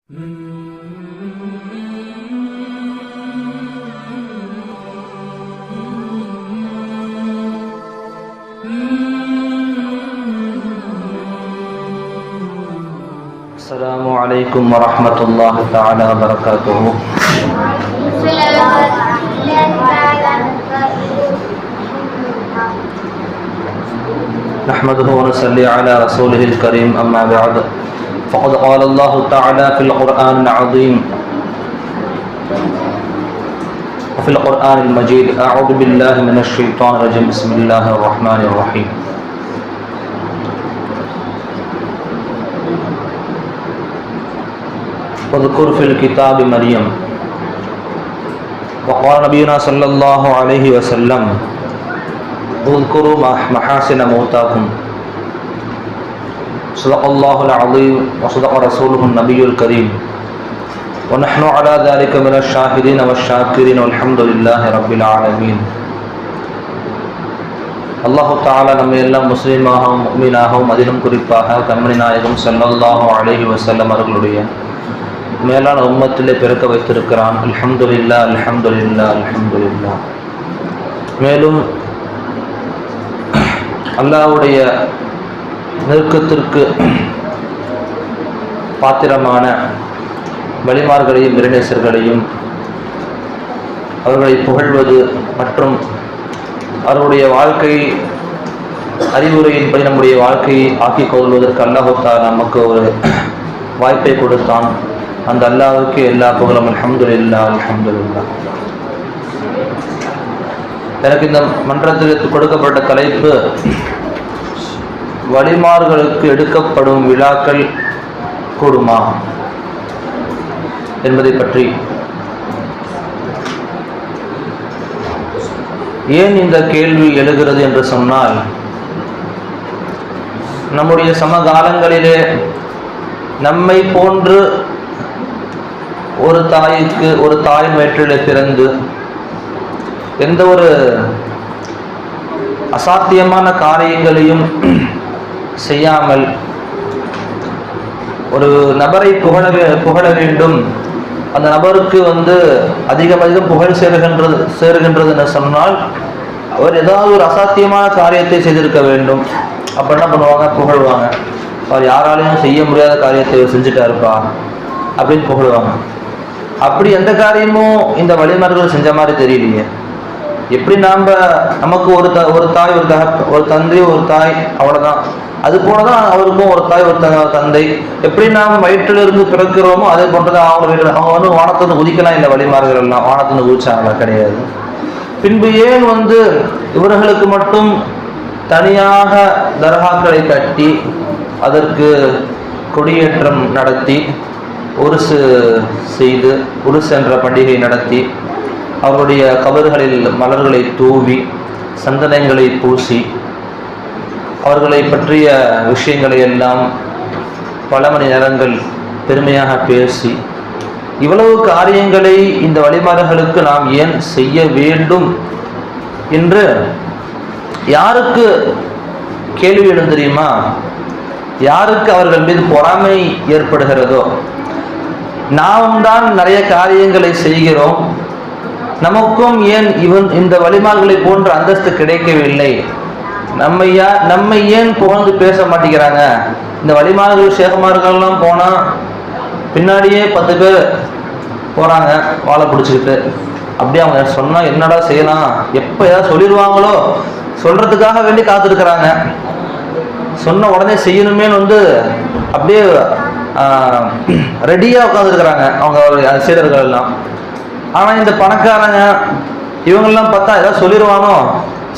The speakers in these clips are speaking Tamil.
السلام عليكم ورحمة الله تعالى وبركاته. نحمده ونصلي على رسوله الكريم. أما بعد، فقد قال الله تعالى في القرآن العظيم وفي القرآن المجيد: أعوذ بالله من الشيطان الرجيم. بسم الله الرحمن الرحيم. واذكر في الكتاب مريم. وقال نبينا صلى الله عليه وسلم: اذكروا محاسن موتاكم. صدق الله العظيم وصدق رسوله النبي الكريم ونحن على ذلك من الشاهدين والشاكرين والحمد لله رب العالمين. அல்லாஹு தஆலா நம்ம எல்லாம் முஸ்லீமாகவும் முஃமினாகவும் அதிலும் குறிப்பாக கண்மணி நாயகம் ஸல்லல்லாஹு அலைஹி வஸல்லம் அவர்களுடைய மேலான உம்மத்திலே பிறக்க வைத்திருக்கிறான். அல்ஹம்துலில்லாஹ் அல்ஹம்துலில்லாஹ் அல்ஹம்துலில்லாஹ். மேலும் அல்லாஹ்வுடைய நெருக்கத்திற்கு பாத்திரமான வலிமார்களையும் இறைநேசர்களையும் அவர்களை புகழ்வது மற்றும் அவருடைய வாழ்க்கை அறிவுரையின்படி நம்முடைய வாழ்க்கையை ஆக்கிக் கொள்வதற்கு அல்லாஹ் தஆலா நமக்கு ஒரு வாய்ப்பை கொடுத்தான். அந்த அல்லாஹ்வுக்கு எல்லா புகழும். அல்ஹம்துலில்லாஹ் அல்ஹம்துலில்லாஹ். எனக்கு இந்த மன்றத்தில் கொடுக்கப்பட்ட தலைப்பு வலிமார்களுக்கு எடுக்கப்படும் விழாக்கள் கூடுமா என்பதை பற்றி. ஏன் இந்த கேள்வி எழுகிறது என்று சொன்னால், நம்முடைய சமகாலங்களிலே நம்மை போன்று ஒரு தாய் வயிற்றிலே பிறந்து எந்த ஒரு அசாத்தியமான காரியங்களையும் செய்யாமல் ஒரு நபரை புகழ வேண்டும், அந்த நபருக்கு அதிகம் புகழ் சேருகின்றது என்று சொன்னால் அவர் ஏதாவது ஒரு அசாத்தியமான காரியத்தை செய்திருக்க வேண்டும். அப்போ என்ன பண்ணுவாங்க? புகழ்வாங்க. அவர் யாராலையும் செய்ய முடியாத காரியத்தை செஞ்சுட்டாருப்பா அப்படின்னு புகழ்வாங்க. அப்படி எந்த காரியமும் இந்த வழிமார்கள் செஞ்ச மாதிரி தெரியலையே. எப்படி நமக்கு ஒரு தாய், ஒரு தந்தை, ஒரு தாய், அவ்வளவுதான். அது போலதான் அவருக்கும் ஒரு தாய், ஒரு தந்தை. எப்படி நாம் வயிற்றிலிருந்து பிறக்கிறோமோ அதே போன்றதான் அவங்க வானத்திலிருந்து குதிக்கலாம். இல்லை, வழிமார்கள் எல்லாம் வானத்திலிருந்து குதிச்சாங்களா? கிடையாது. பின்பு ஏன் இவர்களுக்கு மட்டும் தனியாக தர்காக்களை கட்டி அதற்கு கொடியேற்றம் நடத்தி உருசு செய்து, உருசு என்ற பண்டிகை நடத்தி அவருடைய கபர்களில் மலர்களை தூவி சந்தனங்களை பூசி அவர்களை பற்றிய விஷயங்களை எல்லாம் பல மணி நேரங்கள் பெருமையாக பேசி இவ்வளவு காரியங்களை இந்த வழிமார்களுக்கு நாம் ஏன் செய்ய வேண்டும் என்று யாருக்கு கேள்வி எழும் தெரியுமா? யாருக்கு அவர்கள் மீது பொறாமை ஏற்படுகிறதோ, நாம் தான் நிறைய காரியங்களை செய்கிறோம், நமக்கும் ஏன் இந்த வழிமார்களை போன்ற அந்தஸ்து கிடைக்கவில்லை, நம்மை ஏன் புகழ்ந்து பேச மாட்டேங்கிறாங்க. இந்த வழிமார்கள் சேகமார்கள்லாம் போனா பின்னாடியே 10 பேர் போறாங்க வாழை பிடிச்சிக்கிட்டு. அப்படியே அவங்க சொன்னா என்னடா செய்யலாம், எப்ப ஏதாவது சொல்லிடுவாங்களோ சொல்றதுக்காக வேண்டி காத்திருக்கிறாங்க. சொன்ன உடனே செய்யணுமேனு அப்படியே ரெடியா உட்காந்துருக்கிறாங்க அவங்க சீடர்கள் எல்லாம். ஆனா இந்த பணக்காரங்க இவங்கெல்லாம் பார்த்தா ஏதாவது சொல்லிடுவானோ,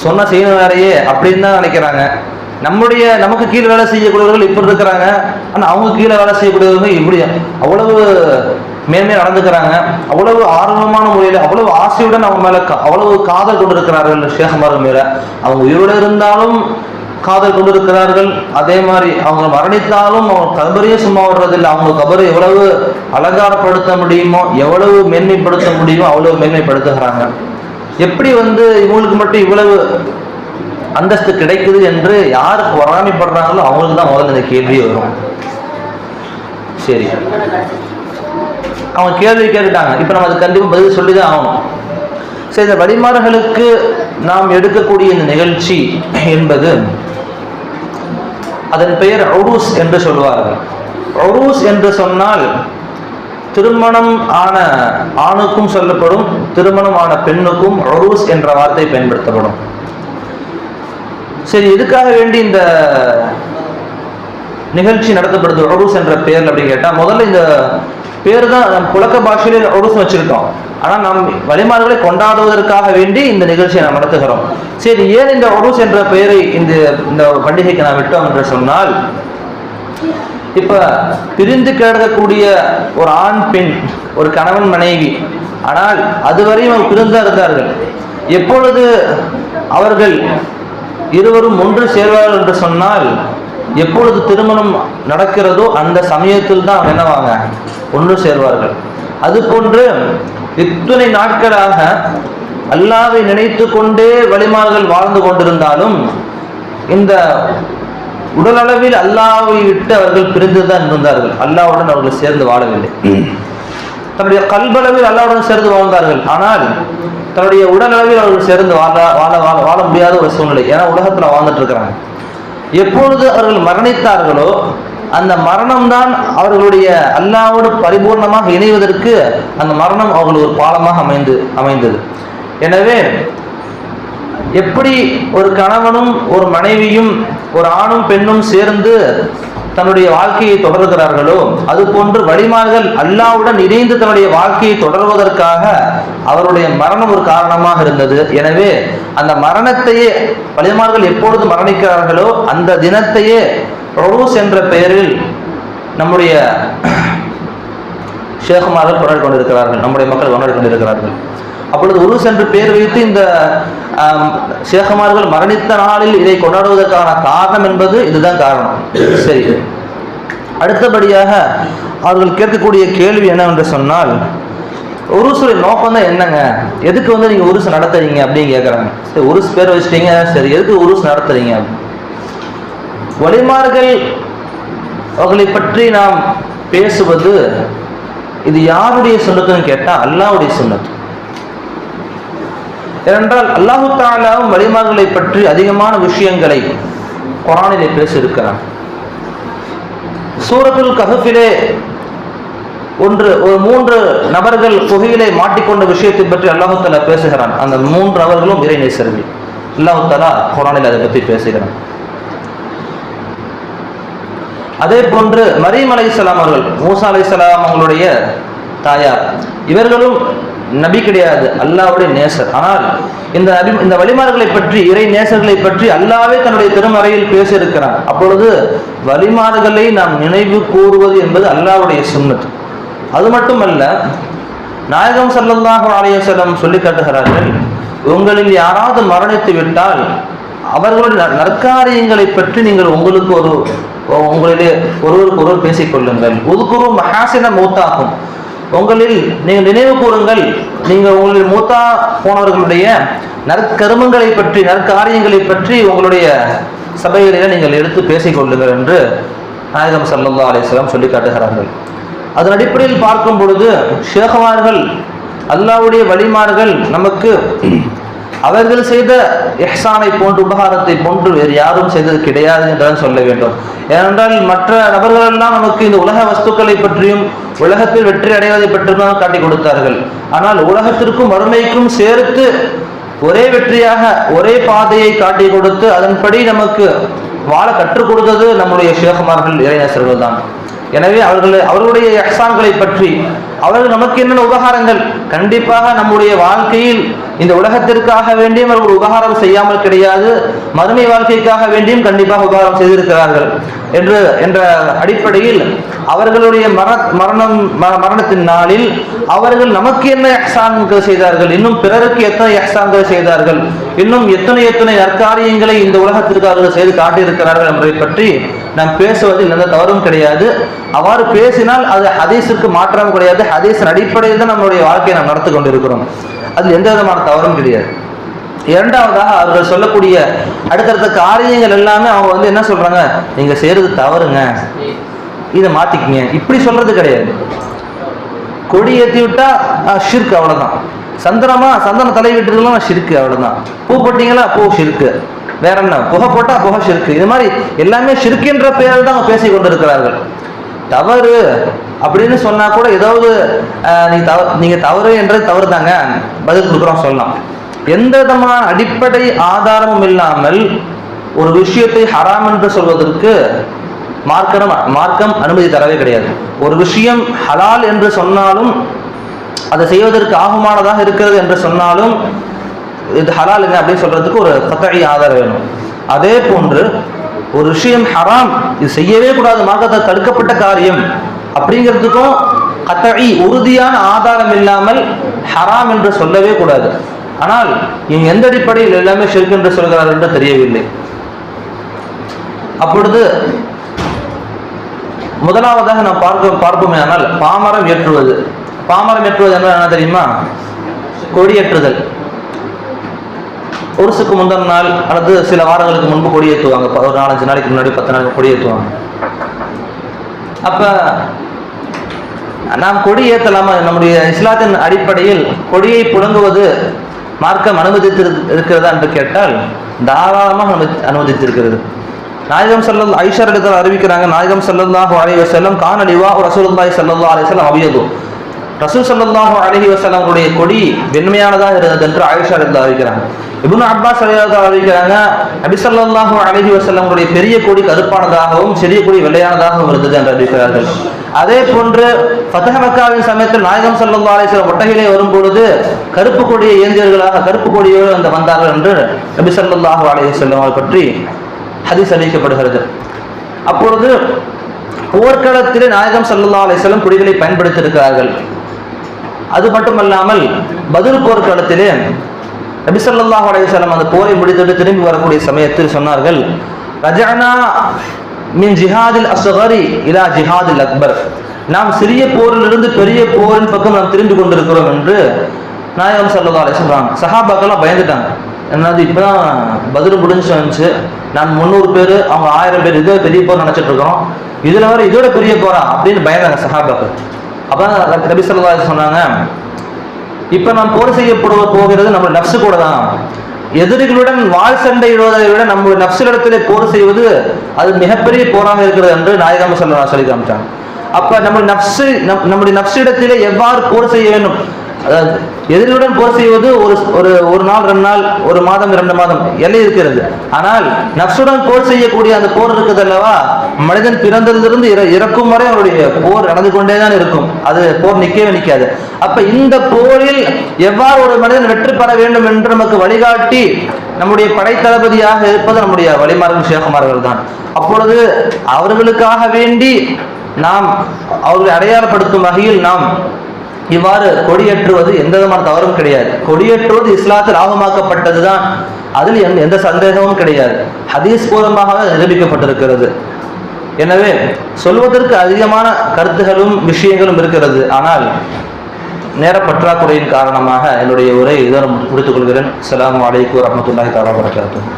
சொன்னா செய்யணும் வேறையே அப்படின்னு தான் நினைக்கிறாங்க. நமக்கு கீழே வேலை செய்யக்கூடியவர்கள் இப்படி இருக்கிறாங்க. ஆனா அவங்க கீழே வேலை செய்யக்கூடியவங்க இப்படி அவ்வளவு மேன்மையா நடந்துக்கிறாங்க. அவ்வளவு ஆர்வமான முறையில, அவ்வளவு ஆசையுடன் அவங்க மேல அவ்வளவு காதல் கொண்டிருக்கிறார்கள் ஷேகுமார்கள் மேல. அவங்க உயிரோடு இருந்தாலும் காதல் கொண்டிருக்கிறார்கள். அதே மாதிரி அவங்க மரணித்தாலும் அவங்க கபரையே சும்மா வர்றதில்லை. அவங்க கபரை எவ்வளவு அலங்காரப்படுத்த முடியுமோ, எவ்வளவு மேன்மைப்படுத்த முடியுமோ அவ்வளவு மேன்மைப்படுத்துகிறாங்க. எப்படி இவங்களுக்கு மட்டும் இவ்வளவு அந்தஸ்து கிடைக்குது என்று யாருக்கு பொறாமைப்படுறாங்களோ அவங்களுக்கு தான் முதல்ல இந்த கேள்வி வரும். சரி, அவங்க கேள்வி கேட்டுட்டாங்க. இப்போ நம்ம அது கண்டிப்பாக பதில் சொல்லி தான் ஆகணும். சரி, இந்த வழிமாறுகளுக்கு நாம் எடுக்கக்கூடிய இந்த நிகழ்ச்சி என்பது அதன் பெயர் உருஸ் என்று சொல்வார்கள். உருஸ் என்று சொன்னால் திருமணம் ஆன ஆணுக்கும் சொல்லப்படும், திருமணம் ஆன பெண்ணுக்கும் உருஸ் என்ற வார்த்தை பயன்படுத்தப்படும். சரி, எதுக்காக வேண்டி இந்த நிகழ்ச்சி நடத்தப்படுது உருஸ் என்ற பெயர் அப்படின்னு கேட்டால், முதல்ல இந்த பேர் தான் நம் புழக்க பாஷையில உருஸ் வச்சிருக்கோம். ஆனால் நாம் வழிமாறுகளை கொண்டாடுவதற்காக வேண்டி இந்த நிகழ்ச்சியை நாம் நடத்துகிறோம். சரி, ஏன் இந்த உருஸ் என்ற பெயரை இந்த பண்டிகைக்கு நாம் விட்டோம் என்று சொன்னால், இப்ப பிரிந்து கிடக்கக்கூடிய ஒரு ஆண் பெண், ஒரு கணவன் மனைவி, ஆனால் அதுவரையும் அவர் பிரிந்தா இருந்தார்கள். எப்பொழுது அவர்கள் இருவரும் ஒன்று சேர்வார்கள் என்று சொன்னால், எப்பொழுது திருமணம் நடக்கிறதோ அந்த சமயத்தில் தான் அவங்க என்னவாங்க ஒன்று சேர்வார்கள். அது போன்று இத்தனை நாட்களாக அல்லாஹ்வை நினைத்து கொண்டே வழிமாறுகள் வாழ்ந்து கொண்டிருந்தாலும் இந்த உடலளவில் அல்லாஹ்வை விட்டு அவர்கள் பிரிந்துதான் இருந்தார்கள். அல்லாஹ்வுடன் அவர்கள் சேர்ந்து வாழவில்லை. தன்னுடைய கல்பளவில் அல்லாஹ்வுடன் சேர்ந்து வாழ்ந்தார்கள். ஆனால் தன்னுடைய உடலளவில் அவர்கள் சேர்ந்து வாழ முடியாத ஒரு சூழ்நிலை. ஏன்னா உலகத்துல வாழ்ந்துட்டு இருக்கிறாங்க. எப்பொழுது அவர்கள் மரணித்தார்களோ அந்த மரணம்தான் அவர்களுடைய அல்லாஹ்வோடு பரிபூர்ணமாக இணைவதற்கு அந்த மரணம் அவர்களுக்கு ஒரு பாலமாக அமைந்தது. எனவே எப்படி ஒரு கணவனும் ஒரு மனைவியும் ஒரு ஆணும் பெண்ணும் சேர்ந்து தன்னுடைய வாழ்க்கையை தொடர்கிறார்களோ, அது போன்று வழிமாறுகள் அல்லாஹ்வுடன் இணைந்து தன்னுடைய வாழ்க்கையை தொடர்வதற்காக அவருடைய மரணம் ஒரு காரணமாக இருந்தது. எனவே அந்த மரணத்தையே வழிமாறுகள் எப்பொழுது மரணிக்கிறார்களோ அந்த தினத்தையே உருஸ் என்ற பெயரில் நம்முடைய ஷேகுமார்கள் கொண்டாடி கொண்டிருக்கிறார்கள், நம்முடைய மக்கள் கொண்டாடி கொண்டிருக்கிறார்கள். அப்பொழுது உருஸ் என்று பெயர் வைத்து இந்த ஷேகுமார்கள் மரணித்த நாளில் இதை கொண்டாடுவதற்கான காரணம் என்பது இதுதான் காரணம். சரி, அடுத்தபடியாக அவர்கள் கேட்கக்கூடிய கேள்வி என்னவென்று சொன்னால், உருசுடைய நோக்கம் தான் என்னங்க, எதுக்கு நீங்க உருஸ் நடத்துறீங்க அப்படின்னு கேட்குறாங்க. சரி, உருஸ் பேர் வச்சுட்டீங்க, சரி எதுக்கு உருஸ் நடத்துறீங்க? வழிமாறுகள் அவர்களை பற்றி நாம் பேசுவது இது யாருடைய சுன்னத்துன்னு கேட்டால் அல்லாஹ்வுடைய சுன்னத்து. ஏனென்றால் அல்லாஹு தஆலாவும் வழிமாறுகளை பற்றி அதிகமான விஷயங்களை குர்ஆனிலே பேசியிருக்கிறான். சூரத்துல் கஹ்ஃபிலே ஒரு 3 நபர்கள் குகையிலே மாட்டிக்கொண்ட விஷயத்தை பற்றி அல்லாஹு தஆலா பேசுகிறான். அந்த 3 நபர்களும் இறை நேசர்கள். அல்லாஹு தஆலா குர்ஆனில் அதை பற்றி பேசுகிறான். அதே போன்று மரியம் அலைஹிஸ்ஸலாம் அவர்கள், மூசா அலைஹிஸ்ஸலாம் அவங்களுடைய தாயார், இவர்களும் நபி கிடையாது, அல்லாஹ்வுடைய நேசர். ஆனால் இந்த வழிமாறுகளை பற்றி, இறை நேசர்களை பற்றி அல்லாஹ்வே தன்னுடைய திருமறையில் பேசியிருக்கிறான். அப்பொழுது வழிமாறுகளை நாம் நினைவு கூறுவது என்பது அல்லாஹ்வுடைய சுன்னத். அது மட்டுமல்ல, நாயகம் ஸல்லல்லாஹு அலைஹி வஸல்லம் சொல்லி காட்டுகிறார்கள், உங்களில் யாராவது மரணித்து விட்டால் அவர்களுடைய நற்காரியங்களை பற்றி நீங்கள் உங்களிலே ஒருவருக்கு ஒருவர் பேசிக்கொள்ளுங்கள். உதுகுரு மஹாசின மூத்தாகும், உங்களில் நீங்கள் நினைவு கூறுங்கள், நீங்கள் உங்களுடைய மூத்தா போனவர்களுடைய நற்கருமங்களை பற்றி, நற்காரியங்களை பற்றி உங்களுடைய சபைகளிலே நீங்கள் எடுத்து பேசிக்கொள்ளுங்கள் என்று நாயகம் ஸல்லல்லாஹு அலைஹி வஸல்லம் சொல்லி காட்டுகிறார்கள். அதன் அடிப்படையில் பார்க்கும் பொழுது ஷேகுமார்கள், அல்லாஹ்வுடைய வழிமார்கள் நமக்கு அவர்கள் செய்த இஹ்சானை போன்று, உபகாரத்தை போன்று வேறு யாரும் செய்தது கிடையாது என்றுதான் சொல்ல வேண்டும். ஏனென்றால் மற்ற நபர்கள் எல்லாம் நமக்கு இந்த உலக வஸ்துக்களை பற்றியும் உலகத்தில் வெற்றி அடைவதை பற்றியும் தான் காட்டி கொடுத்தார்கள். ஆனால் உலகத்திற்கும் மறுமைக்கும் சேர்த்து ஒரே வெற்றியாக ஒரே பாதையை காட்டி கொடுத்து அதன்படி நமக்கு வாழ கற்றுக் கொடுத்தது நம்முடைய ஷேகுமார்கள், இறைநேசர்கள் தான். எனவே அவர்களுடைய இஹ்சான்களை பற்றி, அவர்கள் நமக்கு என்னென்ன உபகாரங்கள், கண்டிப்பாக நம்முடைய வாழ்க்கையில் இந்த உலகத்திற்காக வேண்டியும் அவர்கள் உபகாரம் செய்யாமல் கிடையாது, மறுமை வாழ்க்கைக்காக வேண்டியும் கண்டிப்பாக உபகாரம் செய்திருக்கிறார்கள் என்ற அடிப்படையில் அவர்களுடைய மரணத்தின் நாளில் அவர்கள் நமக்கு என்ன இஹ்சான்கள் செய்தார்கள், இன்னும் பிறருக்கு எத்தனை இஹ்சான்கள் செய்தார்கள், இன்னும் எத்தனை நற்காரியங்களை இந்த உலகத்திற்கு அவர்கள் செய்து காட்டியிருக்கிறார்கள் என்பதை பற்றி நாம் பேசுவதில் எந்த தவறும் கிடையாது. அவ்வாறு பேசினால் அது ஹதீஸுக்கு மாற்றம் கிடையாது. ஹதீஸின் அடிப்படையில் தான் நம்மளுடைய வாழ்க்கையை நாம் நடத்தி கொண்டிருக்கிறோம். அதில் எந்த விதமான தவறும் கிடையாது. இரண்டாவதாக அவர்கள் சொல்லக்கூடிய அடுத்தடுத்த காரியங்கள் எல்லாமே அவங்க என்ன சொல்றாங்க, நீங்க செய்யறது தவறுங்க, இதை மாத்திக்கங்க, இப்படி சொல்றது கிடையாது. கொடி ஏற்றி விட்டா ஷிர்க், அவ்வளவுதான். சந்தன தலை விட்டுருக்கலாம் ஷிர்க்கு, அவ்வளவுதான். பூ போட்டீங்களா பூ ஷிர்க்கு, வேற என்ன, புகை போட்டா புகை ஷிர்க்கு. இது மாதிரி எல்லாமே ஷிர்க்கின்ற பெயரில் தான் பேசி கொண்டிருக்கிறார்கள். தவறு அப்படின்னு சொன்னா கூட ஏதாவது நீங்க தவறு என்றது தவறு தாங்க, பதில் கொடுக்குறோம் சொல்லலாம். எந்த விதமான அடிப்படை ஆதாரமும் இல்லாமல் ஒரு விஷயத்தை ஹராம் என்று சொல்வதற்கு மார்க்கம் அனுமதி தரவே கிடையாது. ஒரு விஷயம் ஹலால் என்று சொன்னாலும், அதை செய்வதற்கு ஆகுமானதாக இருக்கிறது என்று சொன்னாலும், இது ஹலாலுங்க அப்படின்னு சொல்றதுக்கு ஒரு கத்இ ஆதாரம் வேணும். அதே போன்று ஒரு விஷயம் ஹராம், இது செய்யவே கூடாது, மார்க்கத்தால் தடுக்கப்பட்ட காரியம் அப்படிங்கிறதுக்கும் கத்இ உறுதியான ஆதாரம் இல்லாமல் ஹராம் என்று சொல்லவே கூடாது. ஆனால் இங்க எந்த அடிப்படையில் எல்லாமே ஷிர்க் என்று சொல்கிறார்கள் என்று தெரியவில்லை. அப்பொழுது முதலாவதாக நாம் பார்ப்போமே ஆனால் பாமரம் ஏற்றுவது என்றால் என்ன தெரியுமா? கொடியேற்றுதல். உருசுக்கு முந்தின நாள் அல்லது சில வாரங்களுக்கு முன்பு கொடியேற்றுவாங்க. ஒரு 4-5 நாளைக்கு முன்னாடி 10 நாளைக்கு கொடியேற்றுவாங்க. அப்ப நாம் கொடி ஏற்றலாமா? நம்முடைய இஸ்லாத்தின் அடிப்படையில் கொடியை புழங்குவது மார்க்கம் அனுமதித்திருக்கிறதா என்று கேட்டால் தாராளமாக அனுமதித்திருக்கிறது. நாயகம் ஐஷா ரலியல்லாஹு அறிவிக்கிறாங்க, நாயகம் ஸல்லல்லாஹு அலைஹி வஸல்லம் கான லிவா ரசூலுல்லாஹி ஸல்லல்லாஹு அலைஹி வஸல்லம் அபியது, ரசூல் ஸல்லல்லாஹு அலைஹி வஸல்லம் உடைய கொடி வெண்மையானதாக இருந்தது என்று ஆயிஷா ரலியல்லாஹு அறிவிக்கிறாங்க. இப்னு அப்பாஸ் ரலியல்லாஹு அறிவிக்கிறாங்க, நபி ஸல்லல்லாஹு அலைஹி வஸல்லம் உடைய பெரிய கொடி கருப்பானதாகவும் சிறிய கொடி வெள்ளையானதாகவும் இருந்தது என்று அறிவிக்கிறார்கள். அதே போன்று ஃபத்ஹ் மக்காவின் சமயத்தில் நாயகம் ஸல்லல்லாஹு அலைஹி வஸல்லம் ஒட்டகையிலே வரும் பொழுது கருப்பு கொடியை ஏந்தியவர்களாக கருப்பு கொடியோடு வந்தார்கள் என்று நபி ஸல்லல்லாஹு அலைஹி வஸல்லம் பற்றி ஹதீஸ் அறிவிக்கப்படுகிறது. அப்பொழுது போர்க்களத்திலே நாயகம் ஸல்லல்லாஹு அலைஹி வஸல்லம் கொடிகளை பயன்படுத்தியிருக்கிறார்கள். அது மட்டுமல்லாமல் பத்ர் போர்க்களத்திலே நபி ஸல்லல்லாஹு அலைஹி வஸல்லம் அந்த போரை முடித்துவிட்டு திரும்பி வரக்கூடிய சமயத்தில் சொன்னார்கள், ரஜஅனா மின் ஜிஹாதில் அஸ்கரி இலா ஜிஹாதில் அக்பர், நாம் சிறிய போரிலிருந்து பெரிய போரின் பக்கம் நாம் திரும்பி கொண்டிருக்கிறோம் என்று நாயகம் ஸல்லல்லாஹு அலைஹி வஸல்லம். சஹாபாக்கெல்லாம் பயந்துட்டாங்க. என்னது இப்பதான் பத்ர் முடிஞ்சு வந்துச்சு, நான் 300 பேர் அவங்க 1000 பேர், இதே பெரிய போர் நினைச்சிட்டு இருக்கிறோம், இதுல வர இதோட பெரிய போரா அப்படின்னு பயந்தாங்க சஹாபாக்கள். அப்பதான் நபி ஸல்லல்லாஹு அலைஹி வஸல்லம் சொன்னாங்க, இப்ப நாம் போர் செய்யப்படுவ போகிறது நம்ம நஃப்ஸு கூட தான். எதிரிகளுடன் வாழ் சண்டை இடுவதை விட நம்ம நஃப்ஸிடத்திலே போர் செய்வது அது மிகப்பெரிய போராக இருக்கிறது என்று நாயகம் ஸல்லல்லாஹு அலைஹி வஸல்லம் சொல்லி காமிச்சாங்க. அப்ப நம்முடைய நஃப்ஸிடத்திலே எவ்வாறு போர் செய்ய வேண்டும், அதாவது எதிரியுடன் போர் செய்வது ஒரு நாள் 2 நாள், ஒரு மாதம் 2 மாதம் எல்லை இருக்கிறது. ஆனால் நஃப்ஸுடன் போர் செய்யக்கூடிய அந்த போர் இருக்குது அல்லவா, மனிதன் பிறந்ததிலிருந்து இறக்கும் வரை அவருடைய போர் நடந்து கொண்டேதான் இருக்கும். அது போர் நிற்கவே நிற்காது. அப்ப இந்த போரில் எவ்வாறு ஒரு மனிதன் வெற்றி பெற வேண்டும் என்று நமக்கு வழிகாட்டி நம்முடைய படைத்தளபதியாக இருப்பது நம்முடைய வழிமார்கள் ஷேகுமார்கள் தான். அப்பொழுது அவர்களுக்காக வேண்டி நாம் அவர்களை அடையாளப்படுத்தும் வகையில் நாம் இவ்வாறு கொடியேற்றுவது எந்த விதமான தவறும் கிடையாது. கொடியேற்றுவது இஸ்லாத்தில் ஆகமாக்கப்பட்டதுதான், அதில் எந்த சந்தேகமும் கிடையாது. ஹதீஸ் பூர்வமாக நிரூபிக்கப்பட்டிருக்கிறது. எனவே சொல்வதற்கு அதிகமான கருத்துகளும் விஷயங்களும் இருக்கிறது. ஆனால் நேர பற்றாக்குறையின் காரணமாக என்னுடைய உரை இதோடு முடித்துக் கொள்கிறேன். அஸ்ஸலாமு அலைக்கும் வரஹ்மத்துல்லாஹி தஆலா வபரகாத்துஹு.